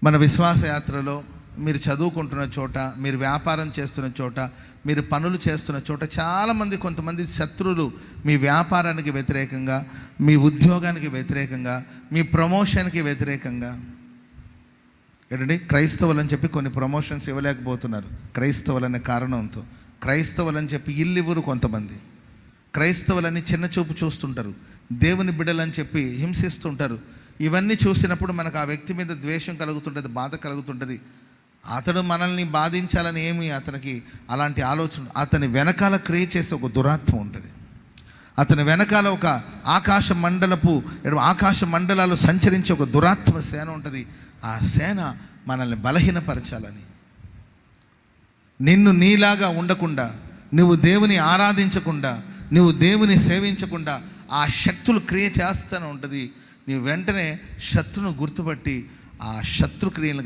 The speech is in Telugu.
మన విశ్వాస యాత్రలో మీరు చదువుకుంటున్న చోట, మీరు వ్యాపారం చేస్తున్న చోట, మీరు పనులు చేస్తున్న చోట చాలామంది, కొంతమంది శత్రువులు మీ వ్యాపారానికి వ్యతిరేకంగా, మీ ఉద్యోగానికి వ్యతిరేకంగా, మీ ప్రమోషన్కి వ్యతిరేకంగా ఏంటంటే క్రైస్తవులని చెప్పి కొన్ని ప్రమోషన్స్ ఇవ్వలేకపోతున్నారు క్రైస్తవులనే కారణంతో. క్రైస్తవులని చెప్పి ఇల్లు ఇవ్వరు కొంతమంది. క్రైస్తవులని చిన్న చూపు చూస్తుంటారు. దేవుని బిడ్డలని చెప్పి హింసిస్తుంటారు. ఇవన్నీ చూసినప్పుడు మనకు ఆ వ్యక్తి మీద ద్వేషం కలుగుతుంటుంది, బాధ కలుగుతుంటుంది. అతడు మనల్ని బాధించాలని ఏమి అతనికి అలాంటి ఆలోచన, అతని వెనకాల క్రియ చేసే ఒక దురాత్మ ఉంటుంది. అతని వెనకాల ఒక ఆకాశ మండలాలు సంచరించే ఒక దురాత్మ సేన ఉంటుంది. ఆ సేన మనల్ని బలహీనపరచాలని, నిన్ను నీలాగా ఉండకుండా, నువ్వు దేవుని ఆరాధించకుండా, నువ్వు దేవుని సేవించకుండా ఆ శక్తులు క్రియ చేస్తూనే ఉంటుంది. నీవు వెంటనే శత్రును గుర్తుపట్టి ఆ శత్రు క్రియలను